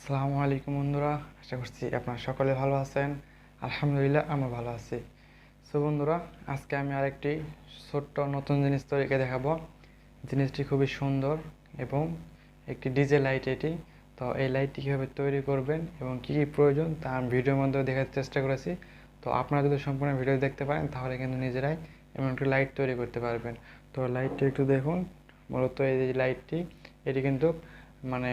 আসসালামু আলাইকুম বন্ধুরা, আশা করছি আপনারা সকলে ভালো আছেন। আলহামদুলিল্লাহ আমরা ভালো আছি। সো বন্ধুরা, আজকে আমি আরেকটি ছোট্ট নতুন জিনিস তৈরিকে দেখাবো। জিনিসটি খুবই সুন্দর এবং একটি ডিজে লাইট এটি। তো এই লাইটটি কীভাবে তৈরি করবেন এবং কী কী প্রয়োজন তা আমি ভিডিওর মধ্যে দেখার চেষ্টা করেছি। তো আপনারা যদি সম্পূর্ণ ভিডিও দেখতে পারেন তাহলে কিন্তু নিজেরাই এমন একটি লাইট তৈরি করতে পারবেন। তো লাইটটি একটু দেখুন। মূলত এই যে লাইটটি, এটি কিন্তু মানে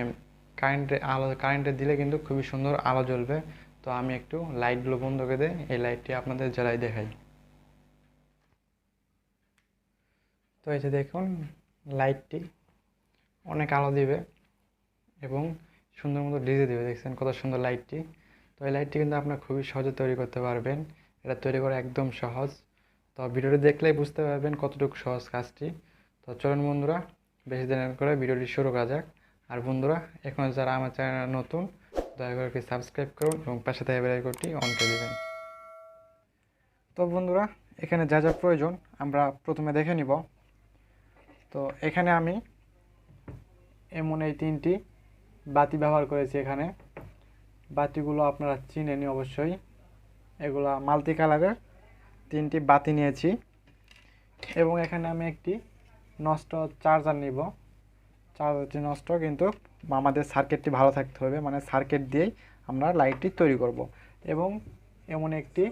কারেন্টে দিলে কিন্তু খুবই সুন্দর আলো জ্বলবে। তো আমি একটু লাইটগুলো বন্ধ করে দিয়ে এই লাইটটি আপনাদের জ্বালাই দেখাই। তো এই যে দেখুন, লাইটটি অনেক আলো দিবে এবং সুন্দর মতো ডিজে দেবে। দেখছেন কত সুন্দর লাইটটি। তো এই লাইটটি কিন্তু আপনারা খুবই সহজে তৈরি করতে পারবেন। এটা তৈরি করা একদম সহজ। তো ভিডিওটি দেখলেই বুঝতে পারবেন কতটুকু সহজ কাজটি। তো চলুন বন্ধুরা, বেশি দিন করে ভিডিওটি শুরু করা যাক। আর বন্ধুরা, এখন যারা আমার চ্যানেল নতুন, দয়া করে সাবস্ক্রাইব করুন এবং পাশে থাকা বেল আইকনটি অন করে দেবেন। তো বন্ধুরা, এখানে যা যা প্রয়োজন আমরা প্রথমে দেখে নিব। তো এখানে আমি এমন এই তিনটি বাতি ব্যবহার করেছি। এখানে বাতিগুলো আপনারা চিনেন অবশ্যই, এগুলা মাল্টি কালারের তিনটি বাতি নিয়েছি। এবং এখানে আমি একটি নষ্ট চার্জার নিব। চার্জারটি নষ্ট, কিন্তু আমাদের সার্কিটটি ভালো থাকতে হবে, মানে সার্কিট দিয়েই আমরা লাইটটি তৈরি করব। এবং এমন একটি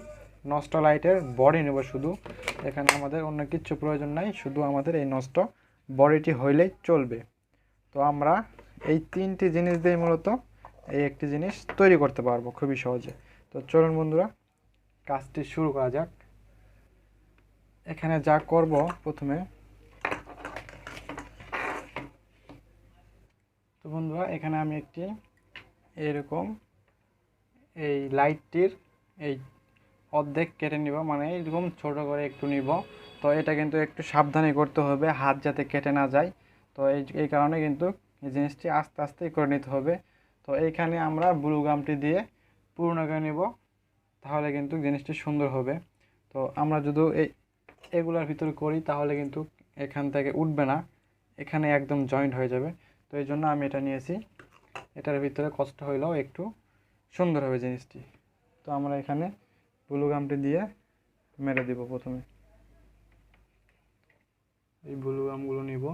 নষ্ট লাইটের বডি নেব শুধু। এখানে আমাদের অন্য কিছু প্রয়োজন নাই, শুধু আমাদের এই নষ্ট বডিটি হইলেই চলবে। তো আমরা এই তিনটি জিনিস দিয়ে মূলত এই একটি জিনিস তৈরি করতে পারবো খুবই সহজে। তো চলুন বন্ধুরা, কাজটি শুরু করা যাক। এখানে যা করব, প্রথমে তো বন্ধুরা, এখানে আমি একটি এরকম এই লাইটটির এই অর্ধেক কেটে নিব, মানে এরকম ছোট করে একটু নিব। তো এটা কিন্তু একটু সাবধানে করতে হবে, হাত যাতে কেটে না যায়। তো এই কারণে কিন্তু এই জিনিসটি আস্তে আস্তে করে নিতে হবে। তো এইখানে আমরা ব্লু গামটি দিয়ে পূর্ণ করে নিব, তাহলে কিন্তু জিনিসটি সুন্দর হবে। তো আমরা যদি এগুলোর ভিতরে করি তাহলে কিন্তু এখান থেকে উঠবে না, এখানে একদম জয়েন্ট হয়ে যাবে। তো এই জন্য আমি এটা নিয়েছি। এটার ভিতরে কষ্ট হইলেও একটু সুন্দর হবে জিনিসটি। তো আমরা এখানে ব্লু গামটি দিয়ে মেরে দিব। প্রথমে এই ব্লু গামগুলো নিব,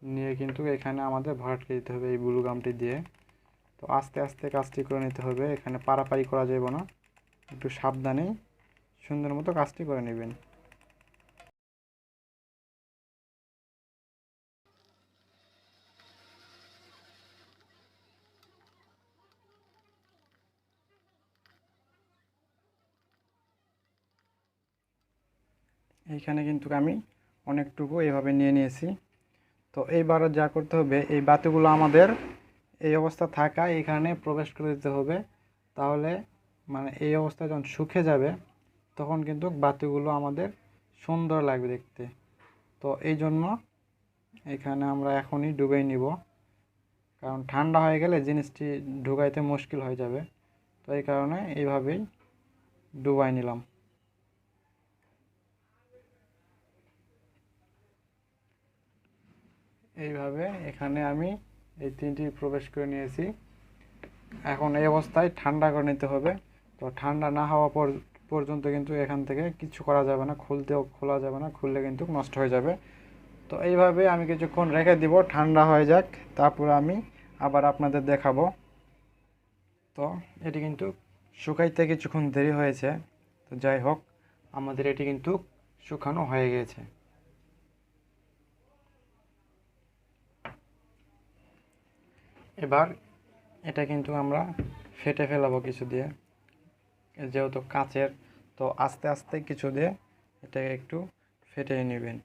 নিয়ে কিন্তু এখানে আমাদের ভরাটকে দিতে হবে এই ব্লু গামটি দিয়ে। তো আস্তে আস্তে কাজটি করে নিতে হবে, এখানে পারাপারি করা যাবে না, একটু সাবধানেই সুন্দর মতো কাজটি করে নেবেন। এইখানে কিন্তু আমি অনেকটুকু এভাবে নিয়ে নিয়েছি। তো এইবার যা করতে হবে, এই বাতিগুলো আমাদের এই অবস্থা থাকা এখানে প্রবেশ করে দিতে হবে। তাহলে মানে এই অবস্থা যখন শুকিয়ে যাবে তখন কিন্তু বাতিগুলো আমাদের সুন্দর লাগবে দেখতে। তো এই জন্য এখানে আমরা এখনই ডুবিয়ে নিব, কারণ ঠান্ডা হয়ে গেলে জিনিসটি ঢুকাইতে মুশকিল হয়ে যাবে। তো এই কারণে এইভাবেই ডুবাই নিলাম। এইভাবে এখানে আমি এই তিনটি প্রবেশ করে নিয়েছি। এখন এই অবস্থায় ঠান্ডা করে নিতে হবে। তো ঠান্ডা না হওয়া পর্যন্ত কিন্তু এখান থেকে কিছু করা যাবে না, খোলা যাবে না, খুললে কিন্তু নষ্ট হয়ে যাবে। তো এইভাবে আমি কিছুক্ষণ রেখে দিব, ঠান্ডা হয়ে যাক, তারপর আমি আবার আপনাদের দেখাবো। তো এটি কিন্তু শুকাইতে কিছুক্ষণ দেরি হয়েছে। তো যাই হোক, আমাদের এটি কিন্তু শুকানো হয়ে গেছে। এবার এটা কিন্তু আমরা ফেটে ফেলাবো কিছু দিয়ে, যেহেতু কাচের। তো আস্তে আস্তে কিছু দিয়ে এটাকে একটু ফেটে নেবেন,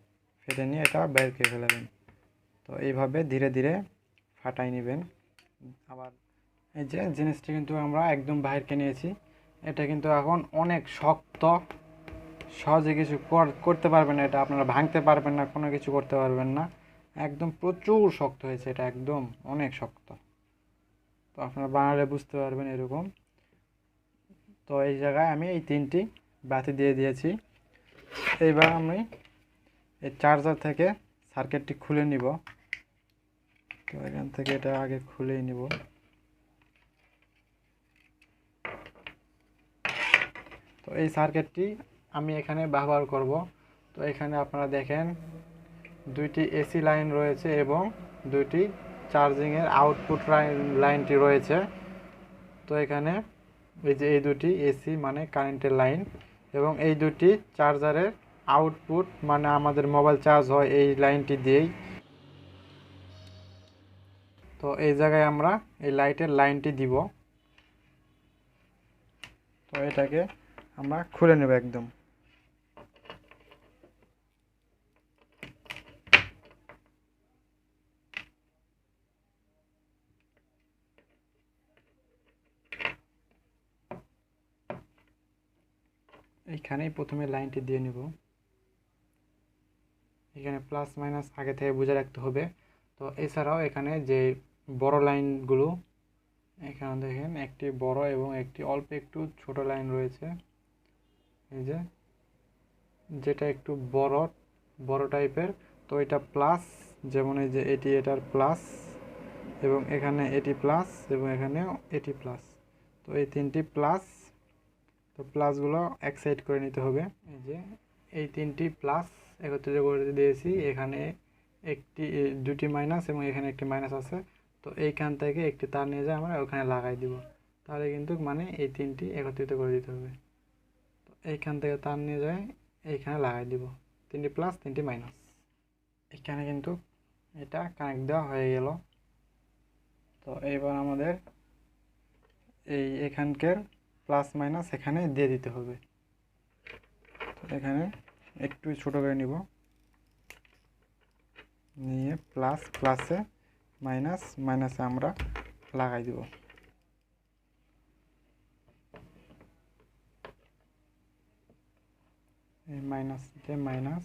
ফেটে নিয়ে এটা বের করে ফেলাবেন। তো এইভাবে ধীরে ধীরে ফাটাই নেবেন। আবার এই যে জিনিসটি কিন্তু আমরা একদম বাহিরকে নিয়েছি। এটা কিন্তু এখন অনেক শক্ত, সহজে কিছু করতে পারবেন না, এটা আপনারা ভাঙতে পারবেন না, কোনো কিছু করতে পারবেন না। একদম প্রচুর শক্ত হয়েছে, এটা একদম অনেক শক্ত। তো আপনারা বানালে বুঝতে পারবেন এরকম। তো এই জায়গায় আমি এই তিনটি বাতি দিয়ে দিয়েছি। এইবার আমি এই চার্জার থেকে সার্কিটটি খুলে নিব। তো এখান থেকে এটা আগে খুলেই নিব। তো এই সার্কিটটি আমি এখানে ব্যবহার করব। তো এখানে আপনারা দেখেন দুইটি এসি লাইন রয়েছে এবং দুইটি চার্জিংয়ের আউটপুট লাইনটি রয়েছে। তো এখানে এই যে এই দুটি এসি মানে কারেন্টের লাইন এবং এই দুটি চার্জারের আউটপুট মানে আমাদের মোবাইল চার্জ হয় এই লাইনটি দিয়েই। তো এই জায়গায় আমরা এই লাইটের লাইনটি দিব। তো এটাকে আমরা খুলে নেব একদম। এইখানেই প্রথমে লাইনটি দিয়ে নিব। এখানে প্লাস মাইনাস আগে থেকে বুঝে রাখতে হবে। তো এছাড়াও এখানে যে বড় লাইনগুলো এখানে দেখেন একটি বড় এবং একটি অল্প একটু ছোট লাইন রয়েছে। এই যে যেটা একটু বড় টাইপের, তো এটা প্লাস, যেমন এই যে এটি এটার প্লাস এবং এখানে এটি প্লাস এবং এখানেও এটি প্লাস। তো এই তিনটি প্লাস, তো প্লাসগুলো এক সাইড করে নিতে হবে। এই যে এই তিনটি প্লাস একত্রিত করে দিয়েছি। এখানে দুটি মাইনাস এবং এখানে একটি মাইনাস আছে। তো এইখান থেকে একটি তার নিয়ে যায় আমরা ওখানে লাগাই দিব। তাহলে কিন্তু মানে এই তিনটি একত্রিত করে দিতে হবে। তো এইখান থেকে তার নিয়ে যায় এইখানে লাগাই দিব, তিনটি প্লাস তিনটি মাইনাস। এখানে কিন্তু এটা কানেক্ট দেওয়া হয়ে গেল। তো এবার আমাদের এখানকার প্লাস মাইনাস এখানে দিয়ে দিতে হবে। তো এখানে একটু ছোট করে নিব, নিয়ে প্লাসে মাইনাসে আমরা লাগাই দিব। এই মাইনাসে মাইনাস,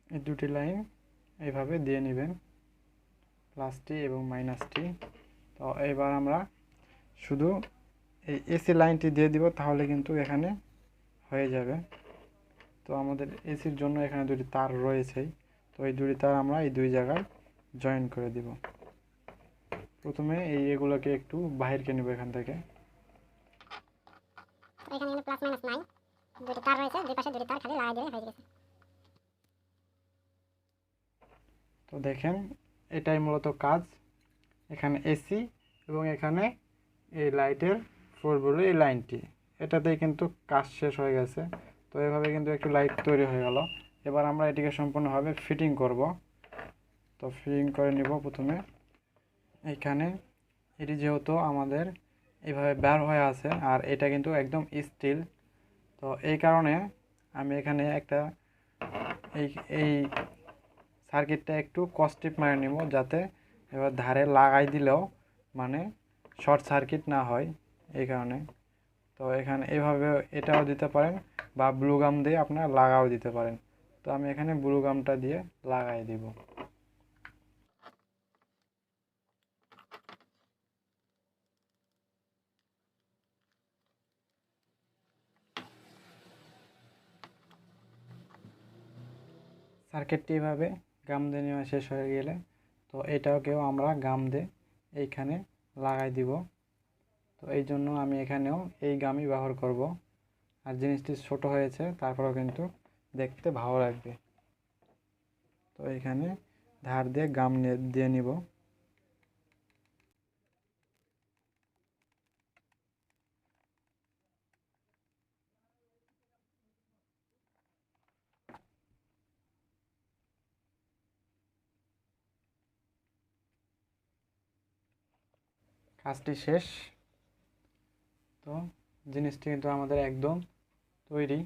এই দুটি লাইন এইভাবে দিয়ে নেবেন, প্লাসটি এবং মাইনাসটি। তো এবার আমরা শুধু এই এসি লাইনটি দিয়ে দিব, তাহলে কিন্তু এখানে হয়ে যাবে। তো আমাদের এসির জন্য এখানে দুটি তার রয়েছেই। তো এই দুটি তার আমরা এই দুই জায়গায় জয়েন করে দিব। প্রথমে এগুলোকে একটু বাহিরকে নেব এখান থেকে। এখানে প্লাস মাইনাস নাই, দুটি তার রয়েছে, দুই পাশে দুটি তার খালি লাগাই দিলে হয়ে গেছে। তো দেখেন এটাই মূলত কাজ। এখানে এসি এবং এখানে এই লাইটের বলে এই লাইনটি, এটাতেই কিন্তু কাজ শেষ হয়ে গেছে। তো এভাবে কিন্তু একটু লাইট তৈরি হয়ে গেল। এবার আমরা এটিকে সম্পূর্ণভাবে ফিটিং করব। তো ফিটিং করে নিব প্রথমে। এইখানে এটি যেহেতু আমাদের এইভাবে বের হয়ে আছে আর এটা কিন্তু একদম স্টিল, তো এই কারণে আমি এখানে একটা এই সার্কিটটা একটু কস্টিপ মারে নিব, যাতে এবার ধারে লাগাই দিলেও মানে শর্ট সার্কিট না হয় এই কারণে। তো এখানে এইভাবে এটাও দিতে পারেন বা ব্লু গাম দিয়ে আপনারা লাগাও দিতে পারেন। তো আমি এখানে ব্লু গামটা দিয়ে লাগাই দিব। সার্কিটটি এভাবে গাম দিয়ে নেওয়া শেষ হয়ে গেলে তো এটাকেও আমরা গাম দিয়ে এইখানে লাগাই দিব। তো এই জন্য আমি এখানেও এই গামই ব্যবহার করব। আর জিনিসটি ছোট হয়েছে তারপরেও কিন্তু দেখতে ভালো লাগবে। তো এখানে ধার দিয়ে গাম দিয়ে নিব। কাজটি শেষ। তো জিনিসটি কিন্তু আমাদের একদম তৈরি।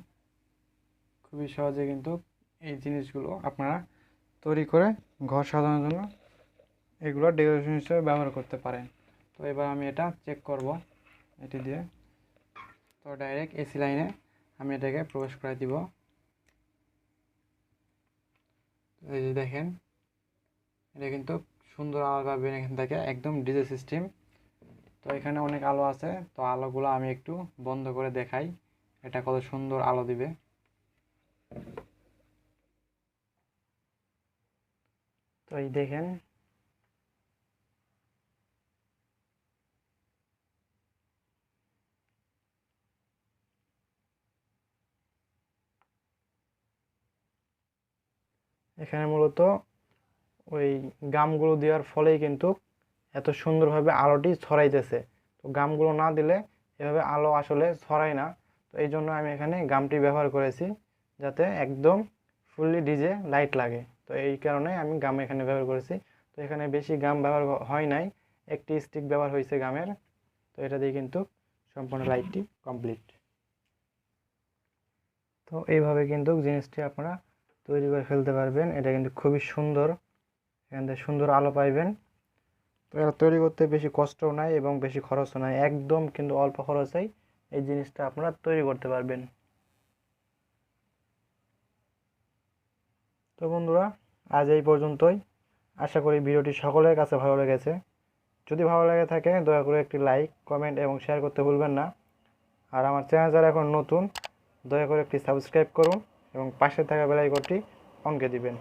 খুবই সহজে কিন্তু এই জিনিসগুলো আপনারা তৈরি করে ঘর সাজানোর জন্য এগুলো ডেকোরেশন হিসেবে ব্যবহার করতে পারেন। তো এবার আমি এটা চেক করব এটি দিয়ে। তো ডাইরেক্ট এসি লাইনে আমি এটাকে প্রবেশ করে দিব। এই যে দেখেন এটা কিন্তু সুন্দর আওয়াজ পাবেন এখান থেকে, একদম ডিজে সিস্টেম। তো এখানে অনেক আলো আছে, তো আলোগুলো আমি একটু বন্ধ করে দেখাই এটা কত সুন্দর আলো দিবে। তো এই দেখেন এখানে মূলত ওই গামগুলো দেওয়ার ফলেই কিন্তু এত সুন্দরভাবে আলোটি ছড়াইতেছে। তো গামগুলো না দিলে এভাবে আলো আসলে ছড়ায় না। তো এই জন্য আমি এখানে গামটি ব্যবহার করেছি, যাতে একদম ফুললি ডিজে লাইট লাগে। তো এই কারণে আমি গাম এখানে ব্যবহার করেছি। তো এখানে বেশি গাম ব্যবহার হয় নাই, একটি স্টিক ব্যবহার হয়েছে গামের। তো এটা দিয়ে কিন্তু সম্পূর্ণ লাইটটি কমপ্লিট। তো এইভাবে কিন্তু জিনিসটি আপনারা তৈরি করে ফেলতে পারবেন। এটা কিন্তু খুবই সুন্দর, এখান থেকে সুন্দর আলো পাইবেন। তো এটা তৈরি করতে বেশি কষ্টও নাই এবং বেশি খরচও নাই, একদম কিন্তু অল্প খরচেই এই জিনিসটা আপনারা তৈরি করতে পারবেন। তো বন্ধুরা, আজ এই পর্যন্তই। আশা করি ভিডিওটি সকলের কাছে ভালো লেগেছে। যদি ভালো লেগে থাকে দয়া করে একটি লাইক, কমেন্ট এবং শেয়ার করতে ভুলবেন না। আর আমার চ্যানেল যারা এখন নতুন, দয়া করে একটি সাবস্ক্রাইব করুন এবং পাশে থাকা বেল আইকনটি অন করে দিবেন।